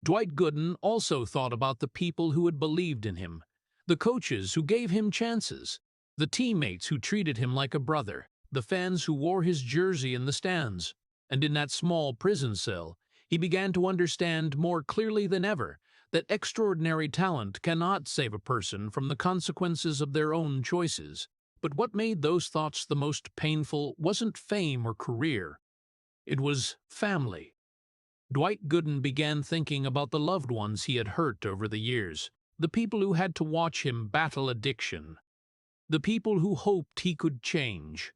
Dwight Gooden also thought about the people who had believed in him, the coaches who gave him chances, the teammates who treated him like a brother, the fans who wore his jersey in the stands. And in that small prison cell, he began to understand more clearly than ever that extraordinary talent cannot save a person from the consequences of their own choices. But what made those thoughts the most painful wasn't fame or career. It was family. Dwight Gooden began thinking about the loved ones he had hurt over the years, the people who had to watch him battle addiction, the people who hoped he could change,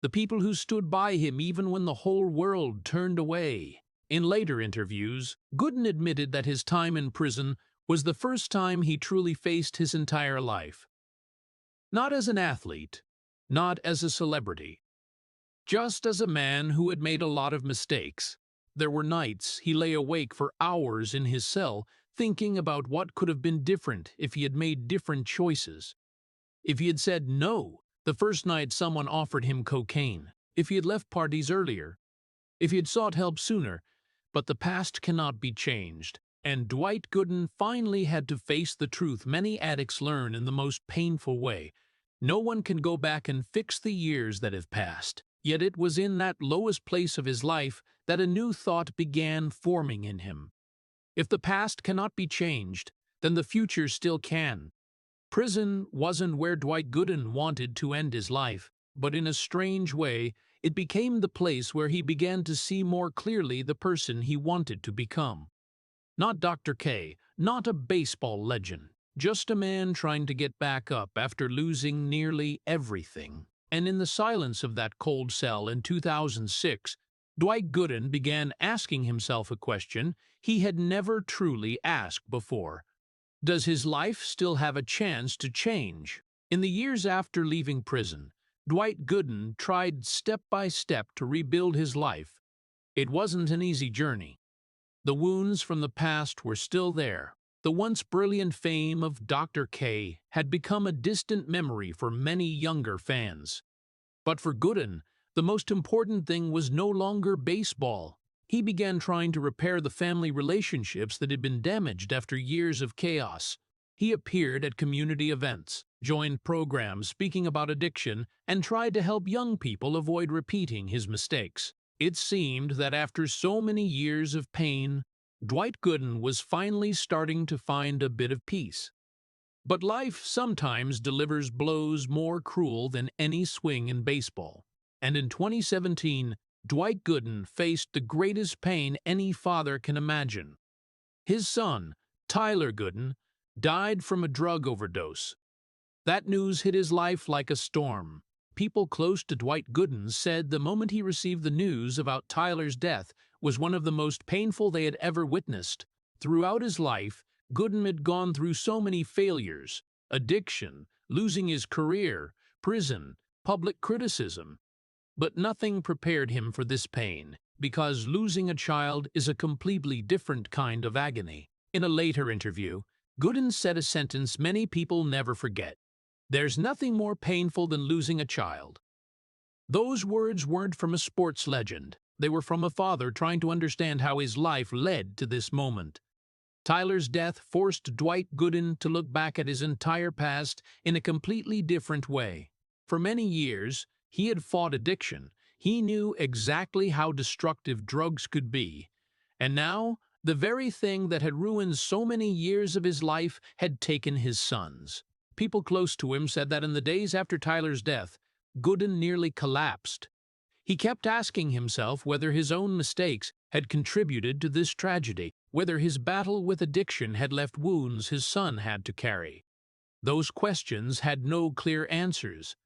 the people who stood by him even when the whole world turned away. In later interviews, Gooden admitted that his time in prison was the first time he truly faced his entire life. Not as an athlete, not as a celebrity, just as a man who had made a lot of mistakes. There were nights he lay awake for hours in his cell thinking about what could have been different if he had made different choices. If he had said no the first night someone offered him cocaine, if he had left parties earlier, if he had sought help sooner. But the past cannot be changed, and Dwight Gooden finally had to face the truth many addicts learn in the most painful way. No one can go back and fix the years that have passed. Yet it was in that lowest place of his life that a new thought began forming in him. If the past cannot be changed, then the future still can. Prison wasn't where Dwight Gooden wanted to end his life, but in a strange way, it became the place where he began to see more clearly the person he wanted to become. Not Dr. K, not a baseball legend, just a man trying to get back up after losing nearly everything. And in the silence of that cold cell in 2006, Dwight Gooden began asking himself a question he had never truly asked before. Does his life still have a chance to change? In the years after leaving prison, Dwight Gooden tried step by step to rebuild his life. It wasn't an easy journey. The wounds from the past were still there. The once brilliant fame of Dr. K had become a distant memory for many younger fans. But for Gooden, the most important thing was no longer baseball. He began trying to repair the family relationships that had been damaged after years of chaos. He appeared at community events, joined programs speaking about addiction, and tried to help young people avoid repeating his mistakes. It seemed that after so many years of pain, Dwight Gooden was finally starting to find a bit of peace. But life sometimes delivers blows more cruel than any swing in baseball. And in 2017, Dwight Gooden faced the greatest pain any father can imagine. His son, Tyler Gooden, died from a drug overdose. That news hit his life like a storm. People close to Dwight Gooden said the moment he received the news about Tyler's death was one of the most painful they had ever witnessed. Throughout his life, Gooden had gone through so many failures: addiction, losing his career, prison, public criticism. But nothing prepared him for this pain, because losing a child is a completely different kind of agony. In a later interview, Gooden said a sentence many people never forget: "There's nothing more painful than losing a child." Those words weren't from a sports legend. They were from a father trying to understand how his life led to this moment. Tyler's death forced Dwight Gooden to look back at his entire past in a completely different way. For many years, he had fought addiction. He knew exactly how destructive drugs could be. And now, the very thing that had ruined so many years of his life had taken his sons. People close to him said that in the days after Tyler's death, Gooden nearly collapsed. He kept asking himself whether his own mistakes had contributed to this tragedy, whether his battle with addiction had left wounds his son had to carry. Those questions had no clear answers,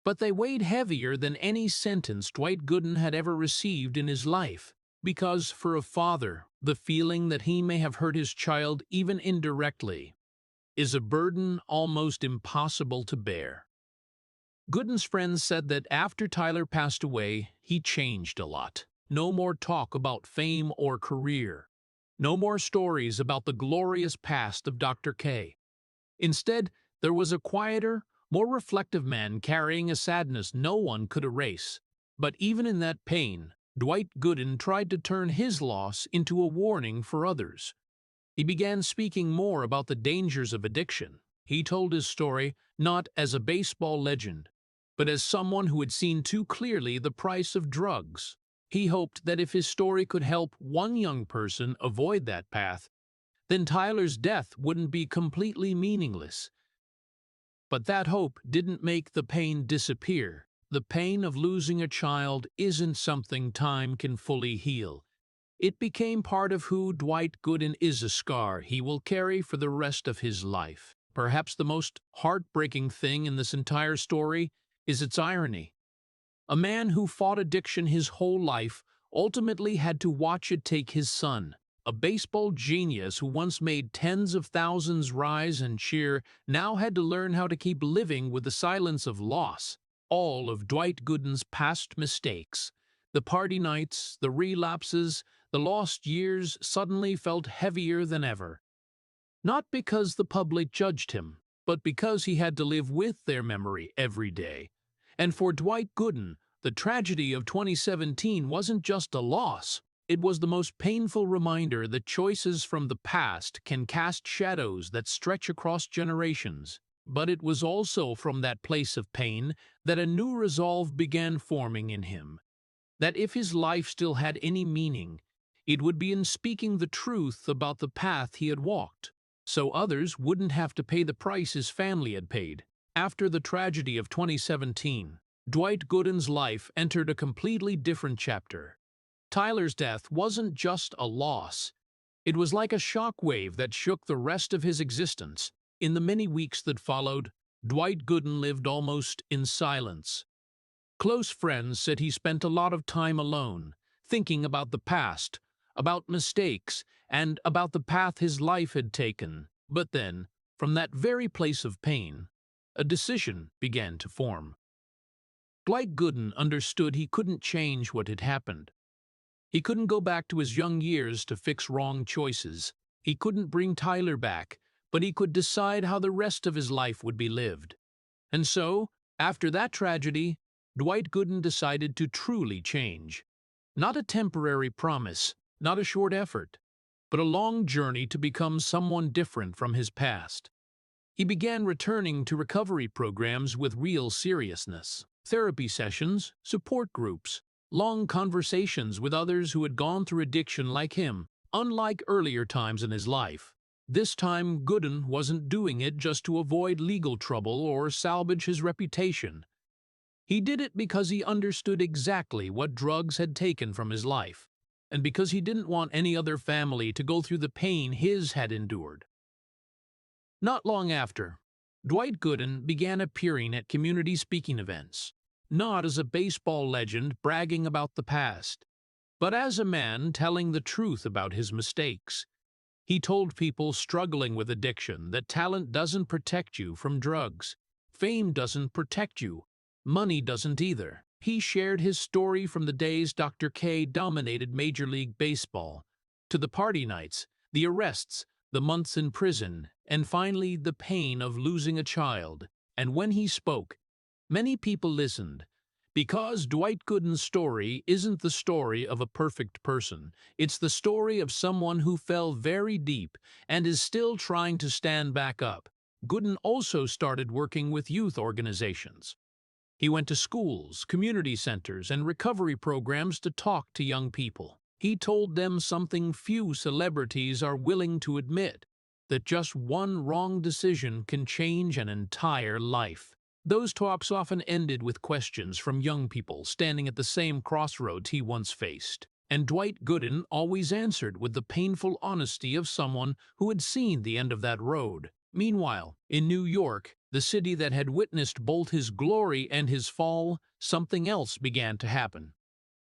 but they weighed heavier than any sentence Dwight Gooden had ever received in his life. Because for a father, the feeling that he may have hurt his child even indirectly is a burden almost impossible to bear. Gooden's friends said that after Tyler passed away, he changed a lot. No more talk about fame or career. No more stories about the glorious past of Dr. K. Instead, there was a quieter, more reflective man carrying a sadness no one could erase. But even in that pain, Dwight Gooden tried to turn his loss into a warning for others. He began speaking more about the dangers of addiction. He told his story not as a baseball legend, but as someone who had seen too clearly the price of drugs. He hoped that if his story could help one young person avoid that path, then Tyler's death wouldn't be completely meaningless. But that hope didn't make the pain disappear. The pain of losing a child isn't something time can fully heal. It became part of who Dwight Gooden is, a scar he will carry for the rest of his life. Perhaps the most heartbreaking thing in this entire story is its irony. A man who fought addiction his whole life ultimately had to watch it take his son. A baseball genius who once made tens of thousands rise and cheer now had to learn how to keep living with the silence of loss. All of Dwight Gooden's past mistakes, the party nights, the relapses, the lost years suddenly felt heavier than ever. Not because the public judged him, but because he had to live with their memory every day. And for Dwight Gooden, the tragedy of 2017 wasn't just a loss. It was the most painful reminder that choices from the past can cast shadows that stretch across generations. But it was also from that place of pain that a new resolve began forming in him. That if his life still had any meaning, it would be in speaking the truth about the path he had walked, so others wouldn't have to pay the price his family had paid. After the tragedy of 2017, Dwight Gooden's life entered a completely different chapter. Tyler's death wasn't just a loss. It was like a shock wave that shook the rest of his existence. In the many weeks that followed, Dwight Gooden lived almost in silence. Close friends said he spent a lot of time alone, thinking about the past, about mistakes, and about the path his life had taken. But then, from that very place of pain, a decision began to form. Dwight Gooden understood he couldn't change what had happened. He couldn't go back to his young years to fix wrong choices. He couldn't bring Tyler back, but he could decide how the rest of his life would be lived. And so, after that tragedy, Dwight Gooden decided to truly change. Not a temporary promise, not a short effort, but a long journey to become someone different from his past. He began returning to recovery programs with real seriousness. Therapy sessions, support groups, long conversations with others who had gone through addiction like him. Unlike earlier times in his life, this time Gooden wasn't doing it just to avoid legal trouble or salvage his reputation. He did it because he understood exactly what drugs had taken from his life, and because he didn't want any other family to go through the pain his had endured. Not long after, Dwight Gooden began appearing at community speaking events, not as a baseball legend bragging about the past, but as a man telling the truth about his mistakes. He told people struggling with addiction that talent doesn't protect you from drugs, fame doesn't protect you, money doesn't either. He shared his story from the days Dr. K dominated Major League Baseball, to the party nights, the arrests, the months in prison, and finally the pain of losing a child. And when he spoke, many people listened, because Dwight Gooden's story isn't the story of a perfect person. It's the story of someone who fell very deep and is still trying to stand back up. Gooden also started working with youth organizations. He went to schools, community centers, and recovery programs to talk to young people. He told them something few celebrities are willing to admit, that just one wrong decision can change an entire life. Those talks often ended with questions from young people standing at the same crossroads he once faced. And Dwight Gooden always answered with the painful honesty of someone who had seen the end of that road. Meanwhile, in New York, the city that had witnessed both his glory and his fall, something else began to happen.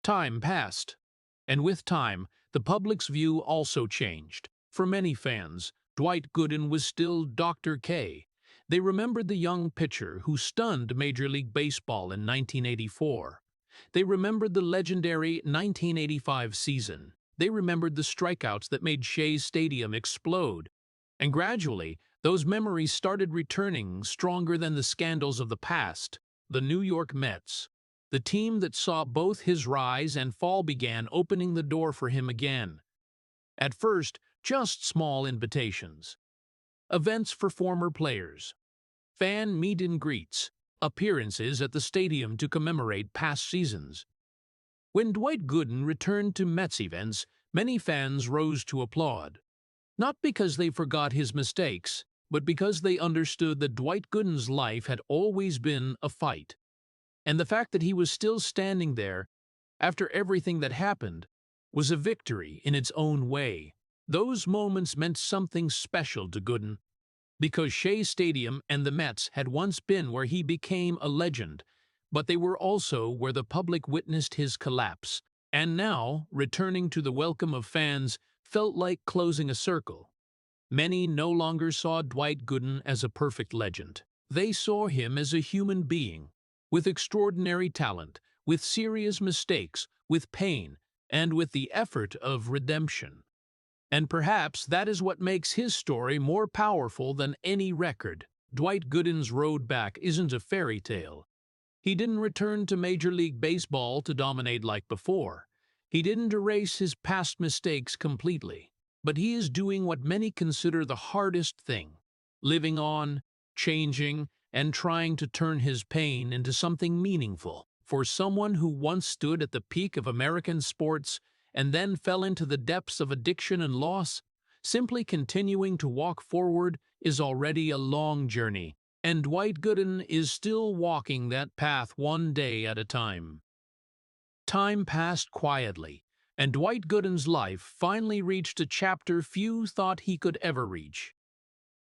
Time passed, and with time, the public's view also changed. For many fans, Dwight Gooden was still Dr. K. They remembered the young pitcher who stunned Major League Baseball in 1984. They remembered the legendary 1985 season. They remembered the strikeouts that made Shea's Stadium explode. And gradually, Those memories started returning stronger than the scandals of the past. The New York Mets, the team that saw both his rise and fall, began opening the door for him again. At first, just small invitations, events for former players, fan meet and greets, appearances at the stadium to commemorate past seasons. When Dwight Gooden returned to Mets events, many fans rose to applaud. Not because they forgot his mistakes, but because they understood that Dwight Gooden's life had always been a fight. And the fact that he was still standing there, after everything that happened, was a victory in its own way. Those moments meant something special to Gooden, because Shea Stadium and the Mets had once been where he became a legend, but they were also where the public witnessed his collapse. And now, returning to the welcome of fans felt like closing a circle. Many no longer saw Dwight Gooden as a perfect legend. They saw him as a human being, with extraordinary talent, with serious mistakes, with pain, and with the effort of redemption. And perhaps that is what makes his story more powerful than any record. Dwight Gooden's road back isn't a fairy tale. He didn't return to Major League Baseball to dominate like before. He didn't erase his past mistakes completely. But he is doing what many consider the hardest thing: living on, changing, and trying to turn his pain into something meaningful. For someone who once stood at the peak of American sports and then fell into the depths of addiction and loss, simply continuing to walk forward is already a long journey. And Dwight Gooden is still walking that path one day at a time. Time passed quietly, and Dwight Gooden's life finally reached a chapter few thought he could ever reach.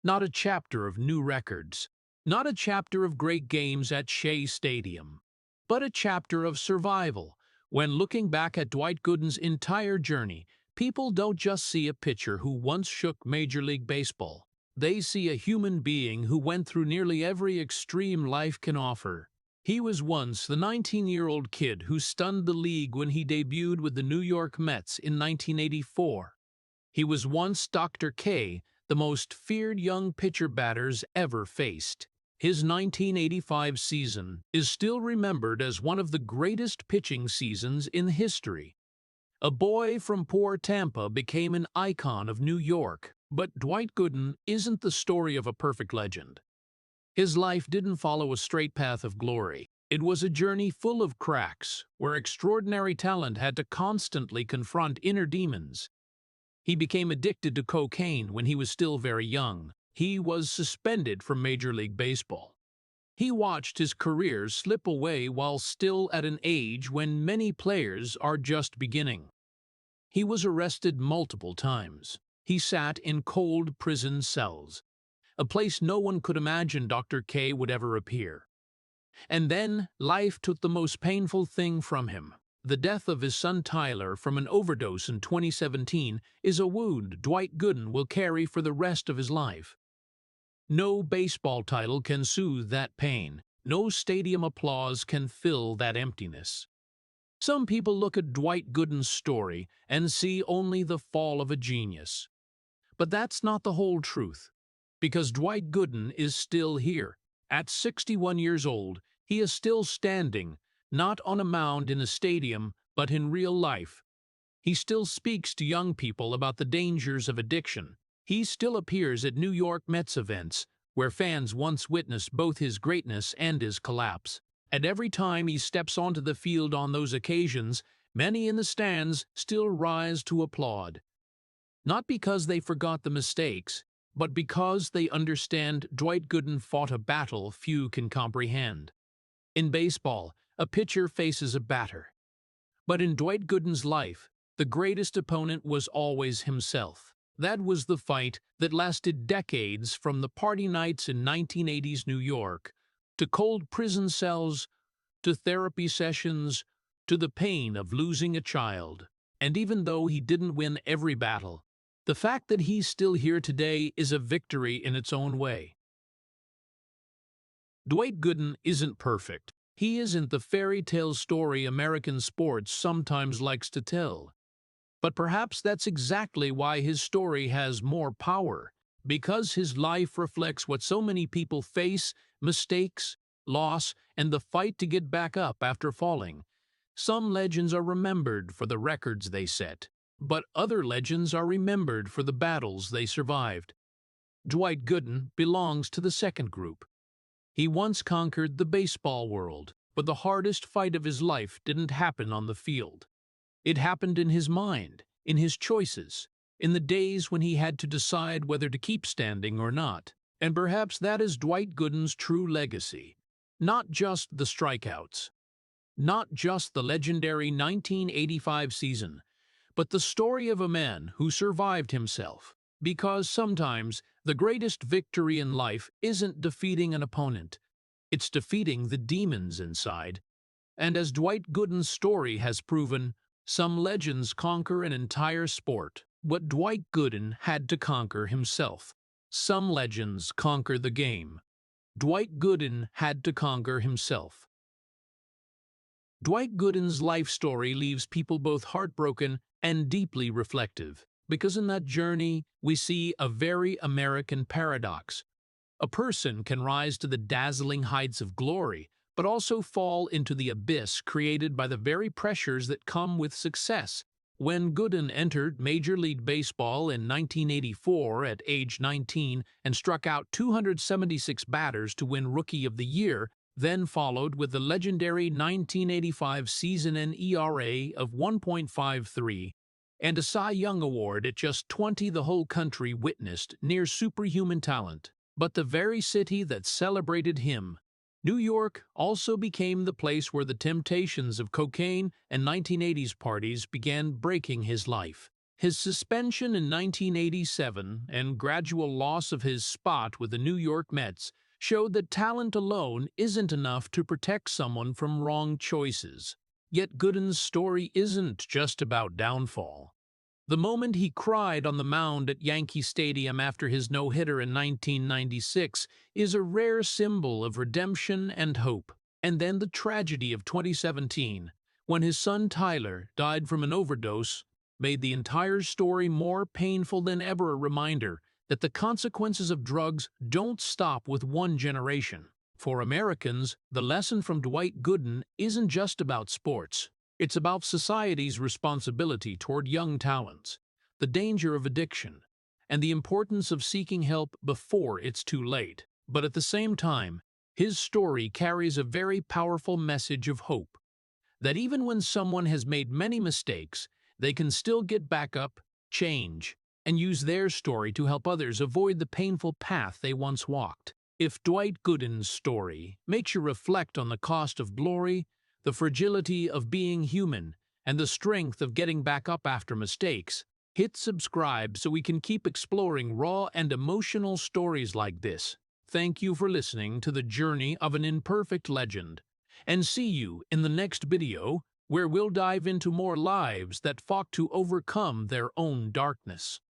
Not a chapter of new records, not a chapter of great games at Shea Stadium, but a chapter of survival. When looking back at Dwight Gooden's entire journey, people don't just see a pitcher who once shook Major League Baseball. They see a human being who went through nearly every extreme life can offer. He was once the 19-year-old kid who stunned the league when he debuted with the New York Mets in 1984. He was once Dr. K, the most feared young pitcher batters ever faced. His 1985 season is still remembered as one of the greatest pitching seasons in history. A boy from poor Tampa became an icon of New York. But Dwight Gooden isn't the story of a perfect legend. His life didn't follow a straight path of glory. It was a journey full of cracks, where extraordinary talent had to constantly confront inner demons. He became addicted to cocaine when he was still very young. He was suspended from Major League Baseball. He watched his career slip away while still at an age when many players are just beginning. He was arrested multiple times. He sat in cold prison cells, a place no one could imagine Dr. K would ever appear. And then life took the most painful thing from him. The death of his son Tyler from an overdose in 2017 is a wound Dwight Gooden will carry for the rest of his life. No baseball title can soothe that pain. No stadium applause can fill that emptiness. Some people look at Dwight Gooden's story and see only the fall of a genius. But that's not the whole truth, because Dwight Gooden is still here. At 61 years old, he is still standing, not on a mound in a stadium, but in real life. He still speaks to young people about the dangers of addiction. He still appears at New York Mets events, where fans once witnessed both his greatness and his collapse. And every time he steps onto the field on those occasions, many in the stands still rise to applaud. Not because they forgot the mistakes, but because they understand Dwight Gooden fought a battle few can comprehend. In baseball, a pitcher faces a batter. But in Dwight Gooden's life, the greatest opponent was always himself. That was the fight that lasted decades, from the party nights in 1980s New York, to cold prison cells, to therapy sessions, to the pain of losing a child. And even though he didn't win every battle, the fact that he's still here today is a victory in its own way. Dwight Gooden isn't perfect. He isn't the fairy tale story American sports sometimes likes to tell. But perhaps that's exactly why his story has more power, because his life reflects what so many people face: mistakes, loss, and the fight to get back up after falling. Some legends are remembered for the records they set, but other legends are remembered for the battles they survived. Dwight Gooden belongs to the second group. He once conquered the baseball world, but the hardest fight of his life didn't happen on the field. It happened in his mind, in his choices, in the days when he had to decide whether to keep standing or not. And perhaps that is Dwight Gooden's true legacy. Not just the strikeouts, not just the legendary 1985 season, but the story of a man who survived himself. Because sometimes the greatest victory in life isn't defeating an opponent, it's defeating the demons inside. And as Dwight Gooden's story has proven, some legends conquer an entire sport, but Dwight Gooden had to conquer himself. Some legends conquer the game. Dwight Gooden had to conquer himself. Dwight Gooden's life story leaves people both heartbroken and deeply reflective, because in that journey we see a very American paradox. A person can rise to the dazzling heights of glory, but also fall into the abyss created by the very pressures that come with success. When Gooden entered Major League Baseball in 1984 at age 19 and struck out 276 batters to win Rookie of the Year, then followed with the legendary 1985 season and ERA of 1.53, and a Cy Young Award at just 20, the whole country witnessed near superhuman talent. But the very city that celebrated him, New York, also became the place where the temptations of cocaine and 1980s parties began breaking his life. His suspension in 1987 and gradual loss of his spot with the New York Mets showed that talent alone isn't enough to protect someone from wrong choices. Yet Gooden's story isn't just about downfall. The moment he cried on the mound at Yankee Stadium after his no-hitter in 1996 is a rare symbol of redemption and hope. And then the tragedy of 2017, when his son Tyler died from an overdose, made the entire story more painful than ever, a reminder that the consequences of drugs don't stop with one generation. For Americans, the lesson from Dwight Gooden isn't just about sports. It's about society's responsibility toward young talents, the danger of addiction, and the importance of seeking help before it's too late. But at the same time, his story carries a very powerful message of hope, that even when someone has made many mistakes, they can still get back up, change, and use their story to help others avoid the painful path they once walked. If Dwight Gooden's story makes you reflect on the cost of glory, the fragility of being human, and the strength of getting back up after mistakes, hit subscribe so we can keep exploring raw and emotional stories like this. Thank you for listening to the journey of an imperfect legend, and see you in the next video, where we'll dive into more lives that fought to overcome their own darkness.